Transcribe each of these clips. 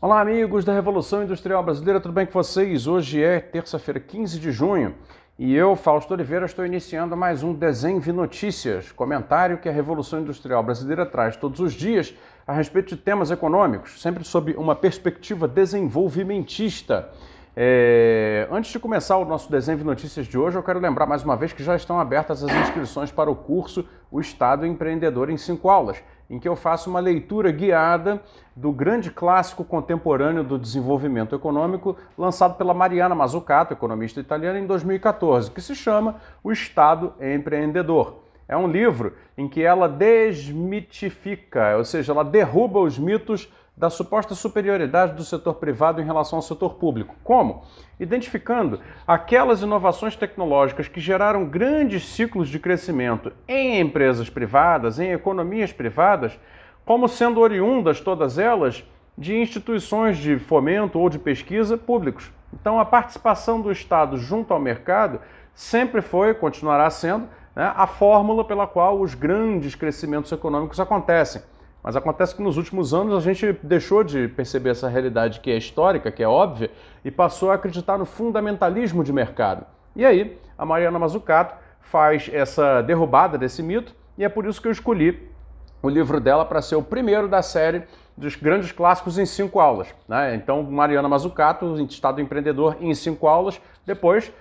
Olá, amigos da Revolução Industrial Brasileira, tudo bem com vocês? Hoje é terça-feira, 15 de junho, e eu, Fausto Oliveira, estou iniciando mais um Desenvolve Notícias, comentário que a Revolução Industrial Brasileira traz todos os dias a respeito de temas econômicos, sempre sob uma perspectiva desenvolvimentista. Antes de começar o nosso Desenvolve Notícias de hoje, eu quero lembrar mais uma vez que já estão abertas as inscrições para o curso O Estado Empreendedor em 5 aulas, em que eu faço uma leitura guiada do grande clássico contemporâneo do desenvolvimento econômico, lançado pela Mariana Mazzucato, economista italiana, em 2014, que se chama O Estado Empreendedor. É um livro em que ela desmitifica, ou seja, ela derruba os mitos da suposta superioridade do setor privado em relação ao setor público. Como? Identificando aquelas inovações tecnológicas que geraram grandes ciclos de crescimento em empresas privadas, em economias privadas, como sendo oriundas todas elas de instituições de fomento ou de pesquisa públicos. Então, a participação do Estado junto ao mercado sempre foi, continuará sendo, a fórmula pela qual os grandes crescimentos econômicos acontecem. Mas acontece que nos últimos anos a gente deixou de perceber essa realidade que é histórica, que é óbvia, e passou a acreditar no fundamentalismo de mercado. E aí, a Mariana Mazzucato faz essa derrubada desse mito, e é por isso que eu escolhi o livro dela para ser o primeiro da série dos grandes clássicos em 5 aulas. Então, Mariana Mazzucato, Estado Empreendedor em 5 aulas. Depois,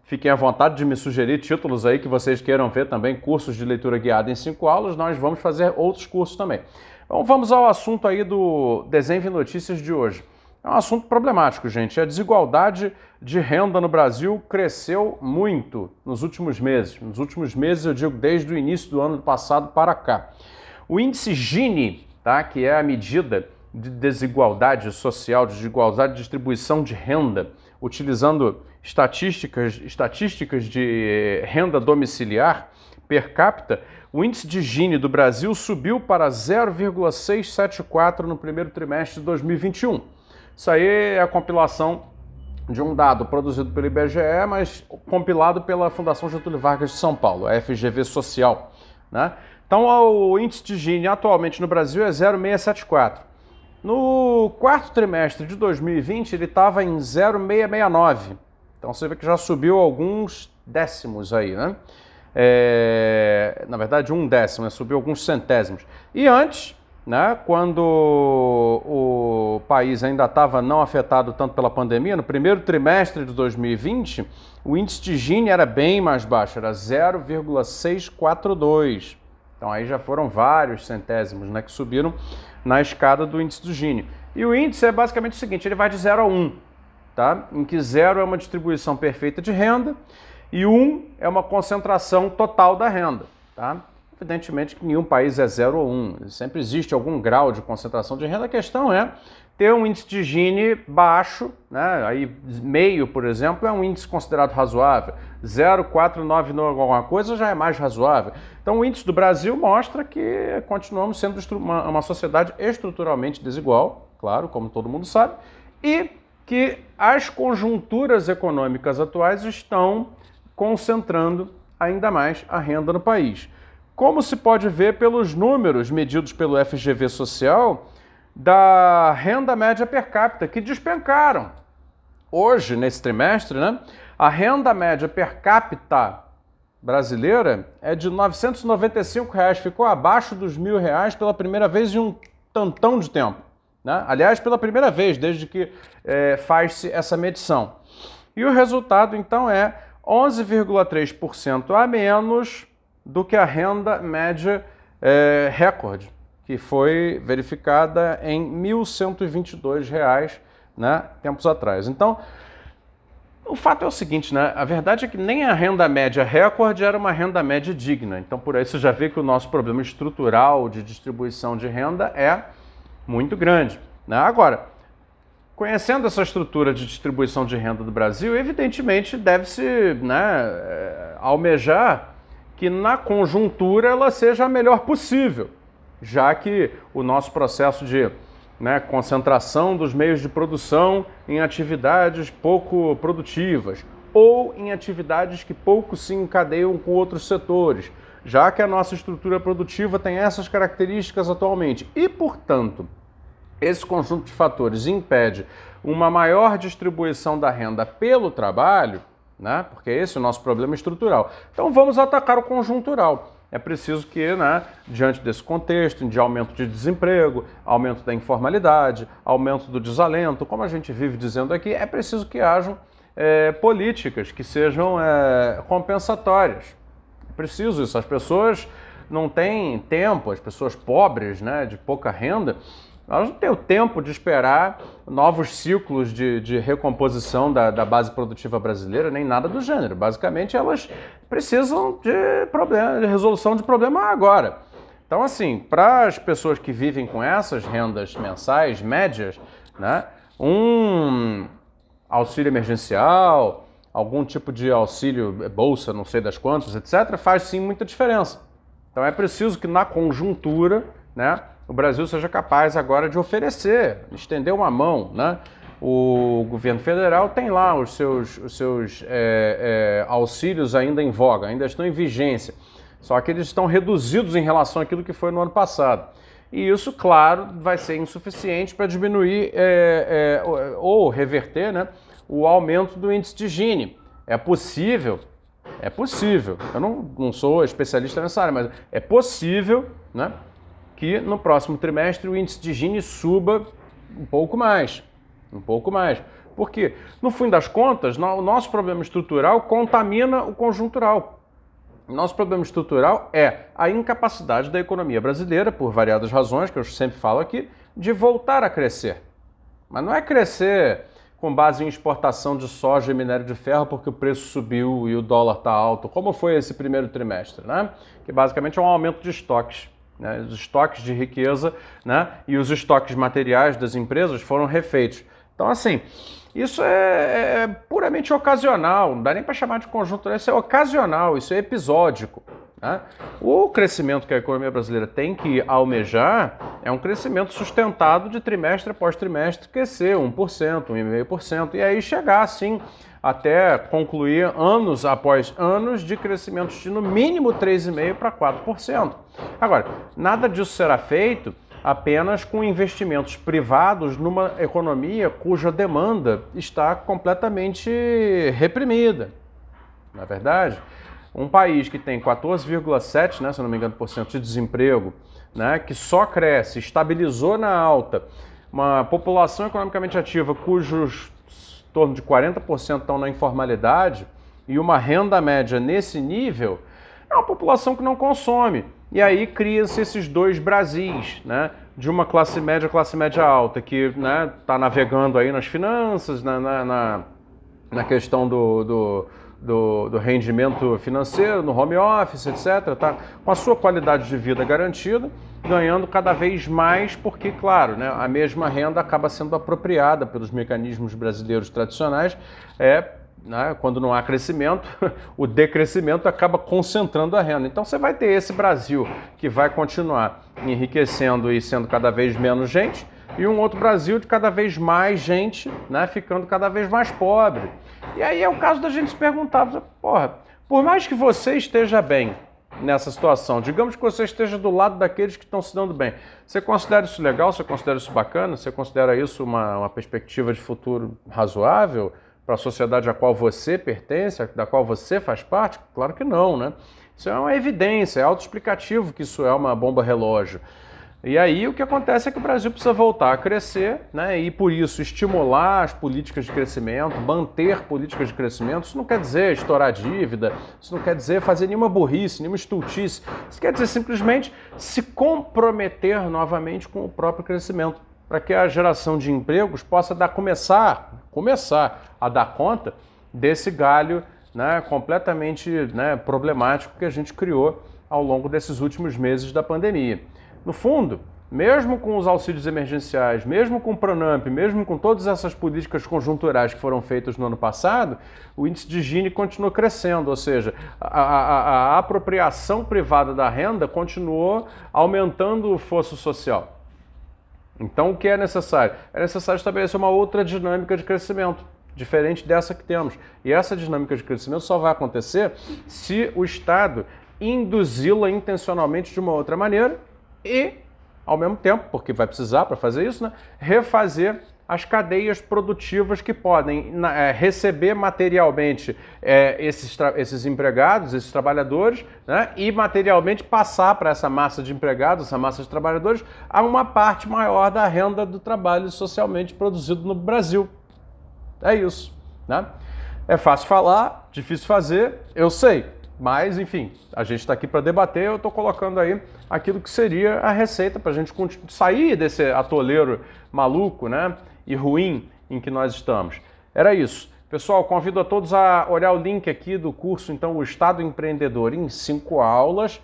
fiquem à vontade de me sugerir títulos aí que vocês queiram ver também, cursos de leitura guiada em 5 aulas, nós vamos fazer outros cursos também. Então vamos ao assunto aí do Desenvolve Notícias de hoje. É um assunto problemático, gente. A desigualdade de renda no Brasil cresceu muito nos últimos meses. Nos últimos meses, eu digo desde o início do ano passado para cá. O índice Gini, que é a medida de desigualdade social, de desigualdade de distribuição de renda, utilizando estatísticas de renda domiciliar per capita, o índice de Gini do Brasil subiu para 0,674 no primeiro trimestre de 2021. Isso aí é a compilação de um dado produzido pelo IBGE, mas compilado pela Fundação Getúlio Vargas de São Paulo, a FGV Social. Então, o índice de Gini atualmente no Brasil é 0,674. No quarto trimestre de 2020, ele estava em 0,669. Então, você vê que já subiu alguns décimos aí, na verdade, 1/10, subiu alguns centésimos. E antes, quando o país ainda estava não afetado tanto pela pandemia, no primeiro trimestre de 2020, o índice de Gini era bem mais baixo, era 0,642. Então, aí já foram vários centésimos que subiram na escada do índice do Gini. E o índice é basicamente o seguinte, ele vai de 0 a 1, em que 0 é uma distribuição perfeita de renda e 1 é uma concentração total da renda. Evidentemente que nenhum país é 0 ou 1, sempre existe algum grau de concentração de renda. A questão é ter um índice de Gini baixo, aí meio, por exemplo, é um índice considerado razoável, 0,499 alguma coisa já é mais razoável. Então o índice do Brasil mostra que continuamos sendo uma sociedade estruturalmente desigual, claro, como todo mundo sabe, e que as conjunturas econômicas atuais estão concentrando ainda mais a renda no país. Como se pode ver pelos números medidos pelo FGV Social, da renda média per capita, que despencaram. Hoje, nesse trimestre, a renda média per capita brasileira é de R$ 995, ficou abaixo dos R$ 1.000 pela primeira vez em um tantão de tempo. Aliás, pela primeira vez, desde que faz-se essa medição. E o resultado, então, é 11,3% a menos do que a renda média recorde, que foi verificada em R$ 1.122, tempos atrás. Então, o fato é o seguinte, a verdade é que nem a renda média recorde era uma renda média digna. Então, por aí você já vê que o nosso problema estrutural de distribuição de renda é muito grande. Agora, conhecendo essa estrutura de distribuição de renda do Brasil, evidentemente deve-se almejar que na conjuntura ela seja a melhor possível, já que o nosso processo de concentração dos meios de produção em atividades pouco produtivas ou em atividades que pouco se encadeiam com outros setores, já que a nossa estrutura produtiva tem essas características atualmente e, portanto, esse conjunto de fatores impede uma maior distribuição da renda pelo trabalho, né? Porque esse é o nosso problema estrutural. Então vamos atacar o conjuntural. É preciso que, né, diante desse contexto de aumento de desemprego, aumento da informalidade, aumento do desalento, como a gente vive dizendo aqui, é preciso que hajam políticas que sejam compensatórias. É preciso isso. As pessoas não têm tempo, as pessoas pobres, né, de pouca renda, elas não têm o tempo de esperar novos ciclos de recomposição da base produtiva brasileira, nem nada do gênero. Basicamente, elas precisam de resolução de problema agora. Então, assim, para as pessoas que vivem com essas rendas mensais médias, né, um auxílio emergencial, algum tipo de auxílio, bolsa, não sei das quantas, etc., faz sim muita diferença. Então é preciso que na conjuntura, né, o Brasil seja capaz agora de oferecer, estender uma mão, né? O governo federal tem lá os seus auxílios ainda em voga, ainda estão em vigência, só que eles estão reduzidos em relação àquilo que foi no ano passado. E isso, claro, vai ser insuficiente para diminuir ou reverter, né, o aumento do índice de Gini. É possível, eu não sou especialista nessa área, mas é possível, né, que no próximo trimestre o índice de Gini suba um pouco mais. Porque, no fim das contas, o nosso problema estrutural contamina o conjuntural. O nosso problema estrutural é a incapacidade da economia brasileira, por variadas razões, que eu sempre falo aqui, de voltar a crescer. Mas não é crescer com base em exportação de soja e minério de ferro porque o preço subiu e o dólar está alto, como foi esse primeiro trimestre, né? Que basicamente é um aumento de estoques. Né? Os estoques de riqueza, né, e os estoques materiais das empresas foram refeitos. Então, assim, isso é puramente ocasional, não dá nem para chamar de conjuntural, isso é ocasional, isso é episódico. Né? O crescimento que a economia brasileira tem que almejar é um crescimento sustentado de trimestre após trimestre, crescer 1%, 1,5%, e aí chegar, assim, até concluir anos após anos de crescimento de no mínimo 3,5% para 4%. Agora, nada disso será feito apenas com investimentos privados numa economia cuja demanda está completamente reprimida. Não é verdade? Um país que tem 14,7%, né, se não me engano, por cento de desemprego, né, que só cresce, estabilizou na alta, uma população economicamente ativa cujos em torno de 40% estão na informalidade e uma renda média nesse nível, é uma população que não consome. E aí cria-se esses dois Brasis, né? De uma classe média alta, que está navegando aí nas finanças, na questão do rendimento financeiro, no home office, etc. Tá com a sua qualidade de vida garantida, ganhando cada vez mais, porque, claro, né, a mesma renda acaba sendo apropriada pelos mecanismos brasileiros tradicionais, né, quando não há crescimento, o decrescimento acaba concentrando a renda. Então você vai ter esse Brasil que vai continuar enriquecendo e sendo cada vez menos gente, e um outro Brasil de cada vez mais gente, né, ficando cada vez mais pobre. E aí é o caso da gente se perguntar, porra, por mais que você esteja bem nessa situação, digamos que você esteja do lado daqueles que estão se dando bem, você considera isso legal, você considera isso bacana, você considera isso uma perspectiva de futuro razoável para a sociedade a qual você pertence, da qual você faz parte? Claro que não, né? Isso é uma evidência, é autoexplicativo que isso é uma bomba relógio. E aí o que acontece é que o Brasil precisa voltar a crescer, né? E por isso estimular as políticas de crescimento, manter políticas de crescimento. Isso não quer dizer estourar dívida, isso não quer dizer fazer nenhuma burrice, nenhuma estultice. Isso quer dizer simplesmente se comprometer novamente com o próprio crescimento, para que a geração de empregos possa começar a dar conta desse galho, né, completamente, né, problemático que a gente criou ao longo desses últimos meses da pandemia. No fundo, mesmo com os auxílios emergenciais, mesmo com o Pronamp, mesmo com todas essas políticas conjunturais que foram feitas no ano passado, o índice de Gini continuou crescendo, ou seja, a apropriação privada da renda continuou aumentando o fosso social. Então, o que é necessário? É necessário estabelecer uma outra dinâmica de crescimento, diferente dessa que temos. E essa dinâmica de crescimento só vai acontecer se o Estado induzi-la intencionalmente de uma outra maneira e ao mesmo tempo, porque vai precisar para fazer isso, né, refazer as cadeias produtivas que podem receber materialmente esses empregados, esses trabalhadores, né, e materialmente passar para essa massa de empregados, essa massa de trabalhadores, a uma parte maior da renda do trabalho socialmente produzido no Brasil. É isso, né? É fácil falar, difícil fazer, eu sei. Mas, enfim, a gente está aqui para debater, eu estou colocando aí aquilo que seria a receita para a gente sair desse atoleiro maluco, né, e ruim em que nós estamos. Era isso. Pessoal, convido a todos a olhar o link aqui do curso, então, o Estado Empreendedor em 5 aulas.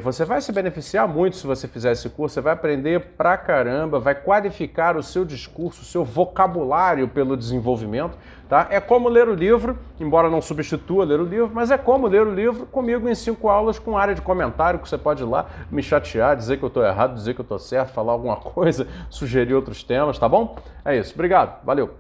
Você vai se beneficiar muito se você fizer esse curso, você vai aprender pra caramba, vai qualificar o seu discurso, o seu vocabulário pelo desenvolvimento, tá? É como ler o livro, embora não substitua ler o livro, mas é como ler o livro comigo em 5 aulas com área de comentário, que você pode ir lá me chatear, dizer que eu estou errado, dizer que eu estou certo, falar alguma coisa, sugerir outros temas, tá bom? É isso, obrigado, valeu!